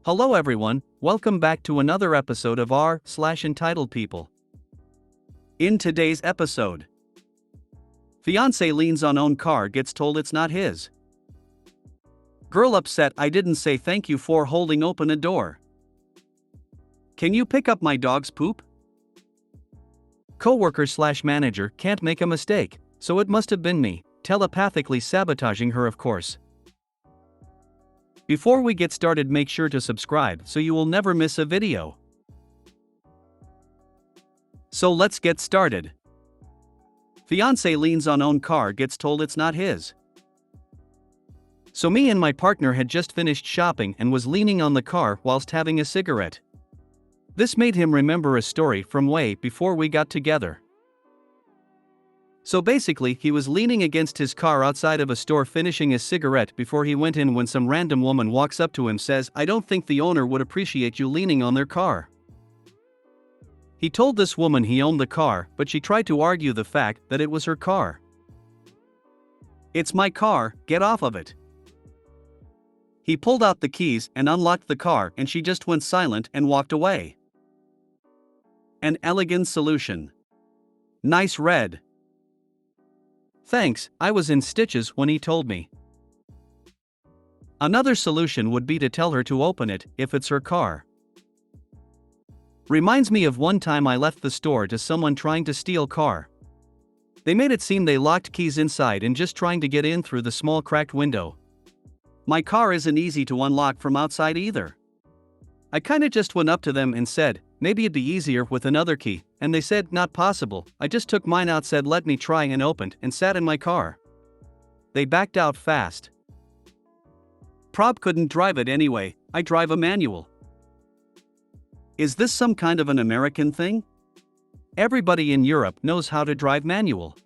Hello everyone, welcome back to another episode of r/Entitled People. In today's episode, fiancé leans on own car gets told it's not his. Girl upset I didn't say thank you for holding open a door. Can you pick up my dog's poop? Coworker/manager can't make a mistake, so it must have been me, telepathically sabotaging her of course. Before we get started, make sure to subscribe so you will never miss a video. So let's get started. Fiancé leans on own car gets told it's not his. So me and my partner had just finished shopping and was leaning on the car whilst having a cigarette. This made him remember a story from way before we got together. So basically, he was leaning against his car outside of a store finishing a cigarette before he went in when some random woman walks up to him says, "I don't think the owner would appreciate you leaning on their car." He told this woman he owned the car, but she tried to argue the fact that it was her car. "It's my car, get off of it." He pulled out the keys and unlocked the car and she just went silent and walked away. An elegant solution. Nice red. Thanks, I was in stitches when he told me. Another solution would be to tell her to open it, if it's her car. Reminds me of one time I left the store to someone trying to steal car. They made it seem they locked keys inside and just trying to get in through the small cracked window. My car isn't easy to unlock from outside either. I kinda just went up to them and said, maybe it'd be easier with another key, and they said, not possible. I just took mine out, said let me try, and opened and sat in my car. They backed out fast. Prob couldn't drive it anyway, I drive a manual. Is this some kind of an American thing? Everybody in Europe knows how to drive manual.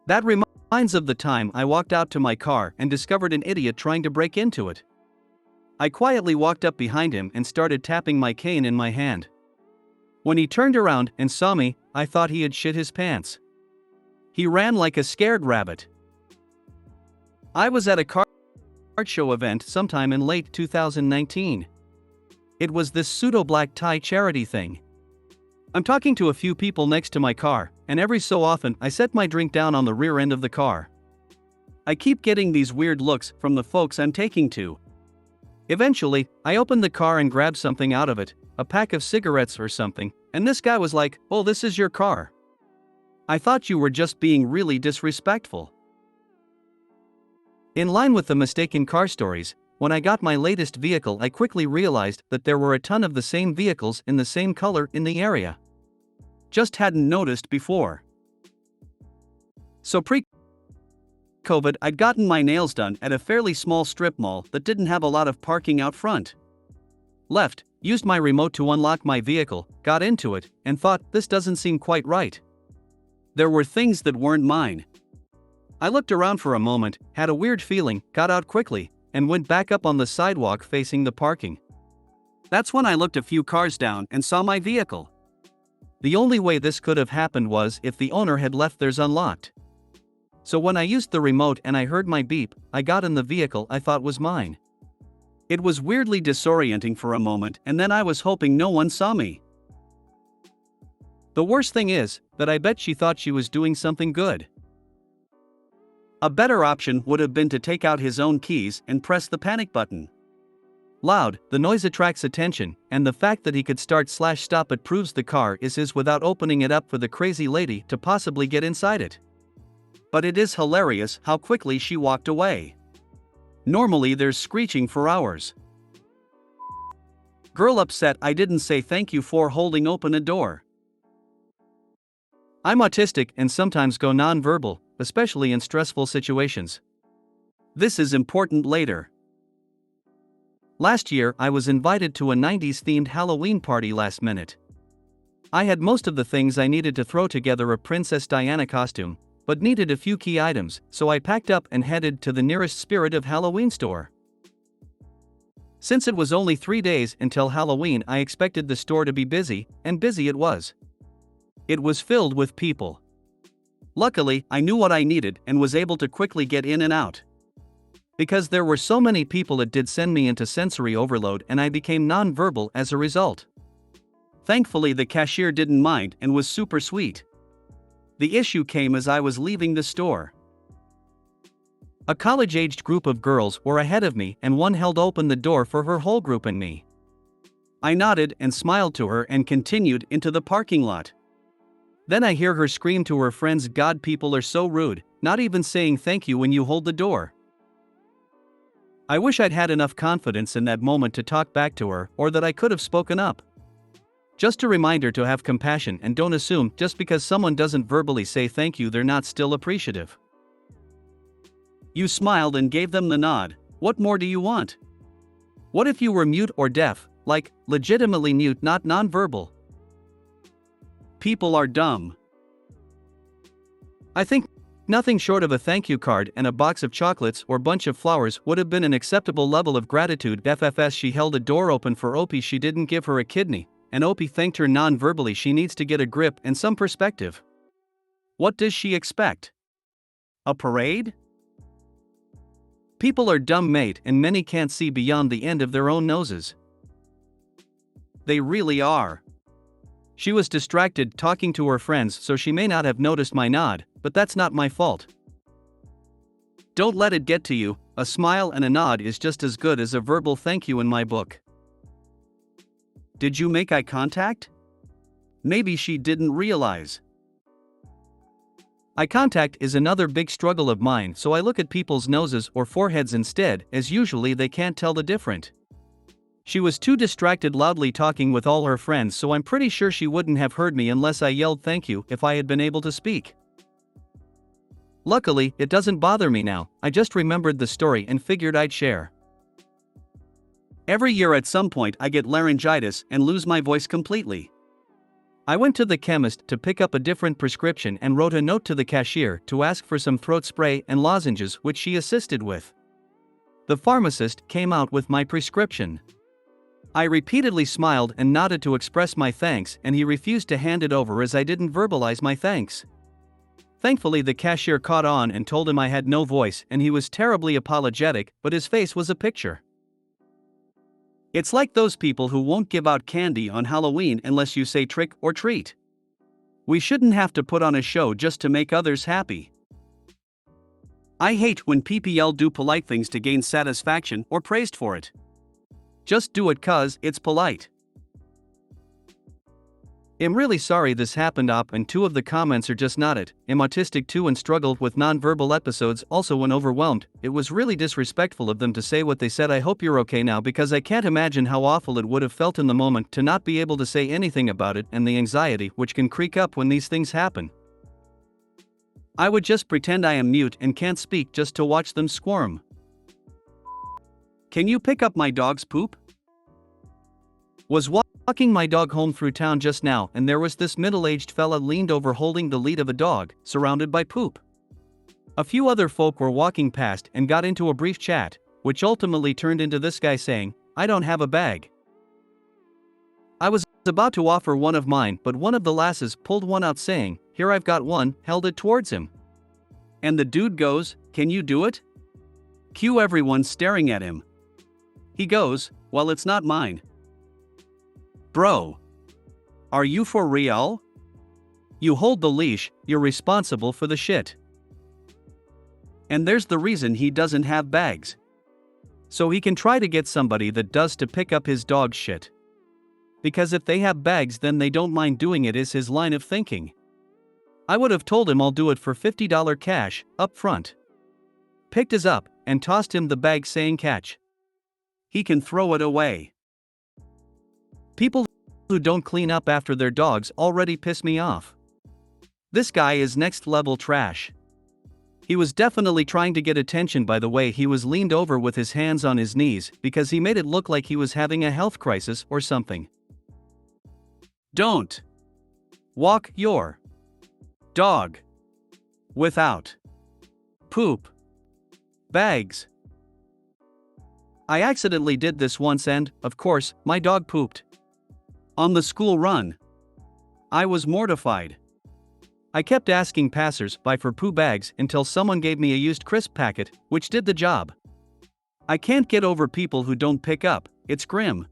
That reminds of the time I walked out to my car and discovered an idiot trying to break into it. I quietly walked up behind him and started tapping my cane in my hand. When he turned around and saw me, I thought he had shit his pants. He ran like a scared rabbit. I was at a car show event sometime in late 2019. It was this pseudo-black tie charity thing. I'm talking to a few people next to my car, and every so often I set my drink down on the rear end of the car. I keep getting these weird looks from the folks I'm taking to. Eventually, I opened the car and grabbed something out of it, a pack of cigarettes or something, and this guy was like, "Oh, this is your car. I thought you were just being really disrespectful." In line with the mistaken car stories, when I got my latest vehicle, I quickly realized that there were a ton of the same vehicles in the same color in the area. Just hadn't noticed before. So pre-COVID, I'd gotten my nails done at a fairly small strip mall that didn't have a lot of parking out front. Left, used my remote to unlock my vehicle, got into it, and thought, this doesn't seem quite right. There were things that weren't mine. I looked around for a moment, had a weird feeling, got out quickly, and went back up on the sidewalk facing the parking. That's when I looked a few cars down and saw my vehicle. The only way this could have happened was if the owner had left theirs unlocked. So when I used the remote and I heard my beep, I got in the vehicle I thought was mine. It was weirdly disorienting for a moment, and then I was hoping no one saw me. The worst thing is that I bet she thought she was doing something good. A better option would have been to take out his own keys and press the panic button. Loud, the noise attracts attention, and the fact that he could start/stop it proves the car is his without opening it up for the crazy lady to possibly get inside it. But it is hilarious how quickly she walked away. Normally there's screeching for hours. Girl upset I didn't say thank you for holding open a door. I'm autistic and sometimes go non-verbal, especially in stressful situations. This is important later. Last year I was invited to a 90s themed Halloween party last minute. I had most of the things I needed to throw together a Princess Diana costume, but needed a few key items, so I packed up and headed to the nearest Spirit of Halloween store. Since it was only 3 days until Halloween, I expected the store to be busy, and busy it was. It was filled with people. Luckily, I knew what I needed and was able to quickly get in and out. Because there were so many people, it did send me into sensory overload and I became non-verbal as a result. Thankfully, the cashier didn't mind and was super sweet. The issue came as I was leaving the store. A college-aged group of girls were ahead of me and one held open the door for her whole group and me. I nodded and smiled to her and continued into the parking lot. Then I hear her scream to her friends, "God, people are so rude, not even saying thank you when you hold the door." I wish I'd had enough confidence in that moment to talk back to her, or that I could have spoken up. Just a reminder to have compassion and don't assume just because someone doesn't verbally say thank you they're not still appreciative. You smiled and gave them the nod. What more do you want? What if you were mute or deaf, like legitimately mute, not nonverbal? People are dumb. I think nothing short of a thank you card and a box of chocolates or bunch of flowers would have been an acceptable level of gratitude. FFS, she held a door open for Opie. She didn't give her a kidney, and Opie thanked her non-verbally. She needs to get a grip and some perspective. What does she expect? A parade? People are dumb, mate, and many can't see beyond the end of their own noses. They really are. She was distracted talking to her friends, so she may not have noticed my nod, but that's not my fault. Don't let it get to you. A smile and a nod is just as good as a verbal thank you in my book. Did you make eye contact? Maybe she didn't realize. Eye contact is another big struggle of mine, so I look at people's noses or foreheads instead, as usually they can't tell the difference. She was too distracted loudly talking with all her friends, so I'm pretty sure she wouldn't have heard me unless I yelled thank you if I had been able to speak. Luckily, it doesn't bother me now. I just remembered the story and figured I'd share. Every year at some point I get laryngitis and lose my voice completely. I went to the chemist to pick up a different prescription and wrote a note to the cashier to ask for some throat spray and lozenges, which she assisted with. The pharmacist came out with my prescription. I repeatedly smiled and nodded to express my thanks, and he refused to hand it over as I didn't verbalize my thanks. Thankfully, the cashier caught on and told him I had no voice, and he was terribly apologetic, but his face was a picture. It's like those people who won't give out candy on Halloween unless you say trick or treat. We shouldn't have to put on a show just to make others happy. I hate when people do polite things to gain satisfaction or praised for it. Just do it 'cause it's polite. I'm really sorry this happened up, and 2 of the comments are just not it. I'm autistic too and struggled with non-verbal episodes also when overwhelmed. It was really disrespectful of them to say what they said. I hope you're okay now, because I can't imagine how awful it would have felt in the moment to not be able to say anything about it, and the anxiety which can creep up when these things happen. I would just pretend I am mute and can't speak just to watch them squirm. Can you pick up my dog's poop? Was walking my dog home through town just now, and there was this middle-aged fella leaned over holding the lead of a dog, surrounded by poop. A few other folk were walking past and got into a brief chat, which ultimately turned into this guy saying, "I don't have a bag." I was about to offer one of mine, but one of the lasses pulled one out saying, "Here, I've got one," held it towards him. And the dude goes, "Can you do it?" Cue everyone staring at him. He goes, "Well, it's not mine." Bro. Are you for real? You hold the leash, you're responsible for the shit. And there's the reason he doesn't have bags. So he can try to get somebody that does to pick up his dog's shit. Because if they have bags, then they don't mind doing it, is his line of thinking. I would have told him I'll do it for $50 cash, up front. Picked his up, and tossed him the bag saying catch. He can throw it away. People who don't clean up after their dogs already piss me off. This guy is next level trash. He was definitely trying to get attention by the way he was leaned over with his hands on his knees, because he made it look like he was having a health crisis or something. Don't walk your dog without poop bags. I accidentally did this once and, of course, my dog pooped. On the school run. I was mortified. I kept asking passers-by for poo bags until someone gave me a used crisp packet, which did the job. I can't get over people who don't pick up, it's grim.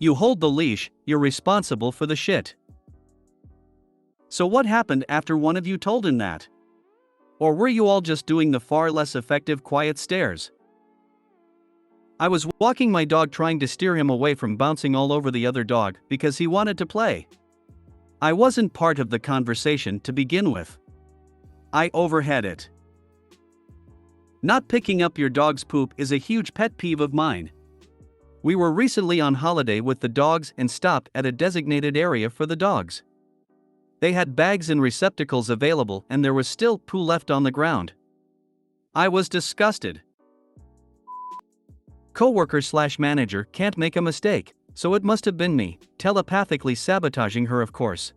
You hold the leash, you're responsible for the shit. So what happened after one of you told him that? Or were you all just doing the far less effective quiet stares? I was walking my dog trying to steer him away from bouncing all over the other dog because he wanted to play. I wasn't part of the conversation to begin with. I overheard it. Not picking up your dog's poop is a huge pet peeve of mine. We were recently on holiday with the dogs and stopped at a designated area for the dogs. They had bags and receptacles available and there was still poo left on the ground. I was disgusted. Coworker/manager can't make a mistake, so it must have been me, telepathically sabotaging her, of course.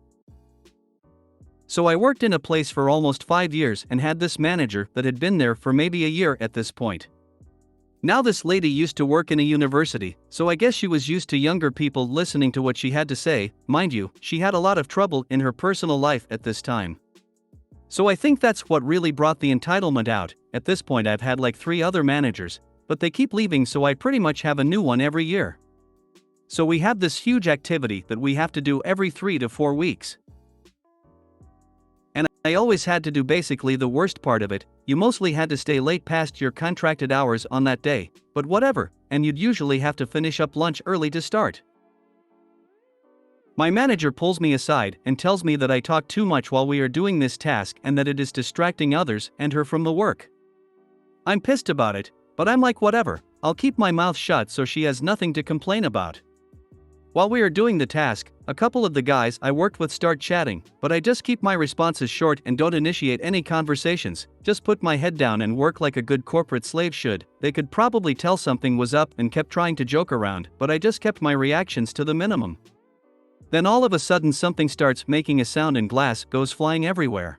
So I worked in a place for almost 5 years and had this manager that had been there for maybe a year at this point. Now this lady used to work in a university, so I guess she was used to younger people listening to what she had to say. Mind you, she had a lot of trouble in her personal life at this time. So I think that's what really brought the entitlement out. At this point I've had like 3 other managers, but they keep leaving, so I pretty much have a new one every year. So we have this huge activity that we have to do every 3 to 4 weeks. And I always had to do basically the worst part of it. You mostly had to stay late past your contracted hours on that day, but whatever, and you'd usually have to finish up lunch early to start. My manager pulls me aside and tells me that I talk too much while we are doing this task and that it is distracting others and her from the work. I'm pissed about it, but I'm like whatever, I'll keep my mouth shut so she has nothing to complain about. While we are doing the task, a couple of the guys I worked with start chatting, but I just keep my responses short and don't initiate any conversations, just put my head down and work like a good corporate slave should. They could probably tell something was up and kept trying to joke around, but I just kept my reactions to the minimum. Then all of a sudden something starts making a sound and glass goes flying everywhere.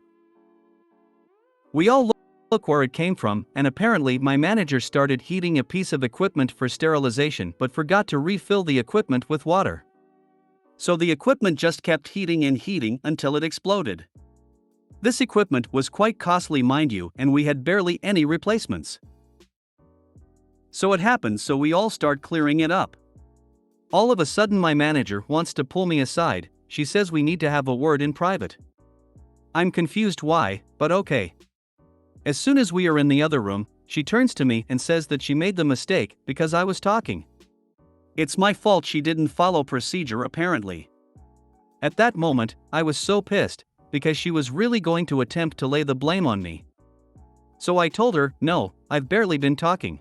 We all look where it came from, and apparently my manager started heating a piece of equipment for sterilization but forgot to refill the equipment with water. So the equipment just kept heating and heating until it exploded. This equipment was quite costly, mind you, and we had barely any replacements. So it happens, so we all start clearing it up. All of a sudden my manager wants to pull me aside. She says we need to have a word in private. I'm confused why, but okay. As soon as we are in the other room, she turns to me and says that she made the mistake because I was talking. It's my fault she didn't follow procedure apparently. At that moment, I was so pissed, because she was really going to attempt to lay the blame on me. So I told her, no, I've barely been talking.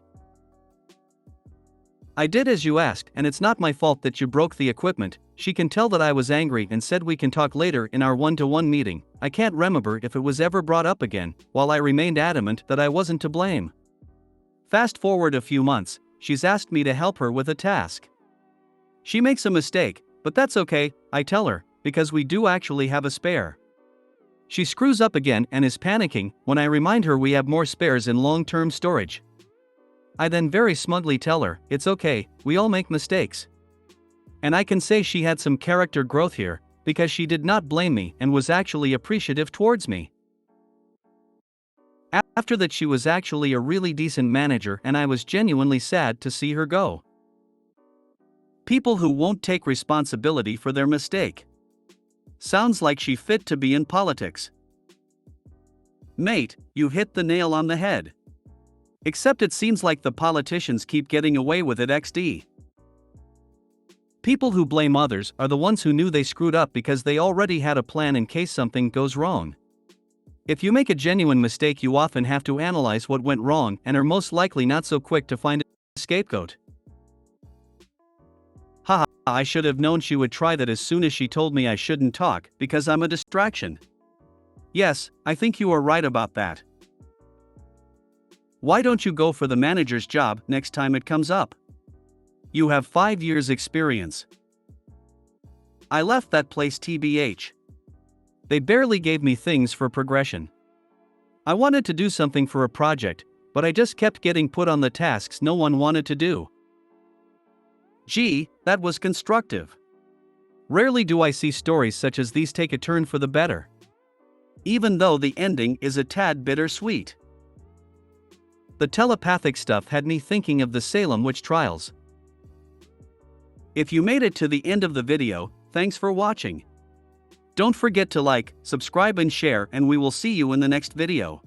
I did as you asked, and it's not my fault that you broke the equipment. She can tell that I was angry and said we can talk later in our one-to-one meeting. I can't remember if it was ever brought up again, while I remained adamant that I wasn't to blame. Fast forward a few months, she's asked me to help her with a task. She makes a mistake, but that's okay, I tell her, because we do actually have a spare. She screws up again and is panicking when I remind her we have more spares in long-term storage. I then very smugly tell her, it's okay, we all make mistakes. And I can say she had some character growth here, because she did not blame me and was actually appreciative towards me. After that, she was actually a really decent manager and I was genuinely sad to see her go. People who won't take responsibility for their mistake. Sounds like she fit to be in politics. Mate, you hit the nail on the head. Except it seems like the politicians keep getting away with it XD. People who blame others are the ones who knew they screwed up because they already had a plan in case something goes wrong. If you make a genuine mistake, you often have to analyze what went wrong and are most likely not so quick to find a scapegoat. Haha, I should have known she would try that as soon as she told me I shouldn't talk because I'm a distraction. Yes, I think you are right about that. Why don't you go for the manager's job next time it comes up? You have 5 years experience. I left that place TBH. They barely gave me things for progression. I wanted to do something for a project, but I just kept getting put on the tasks no one wanted to do. Gee, that was constructive. Rarely do I see stories such as these take a turn for the better. Even though the ending is a tad bittersweet. The telepathic stuff had me thinking of the Salem witch trials. If you made it to the end of the video, thanks for watching. Don't forget to like, subscribe and share, and we will see you in the next video.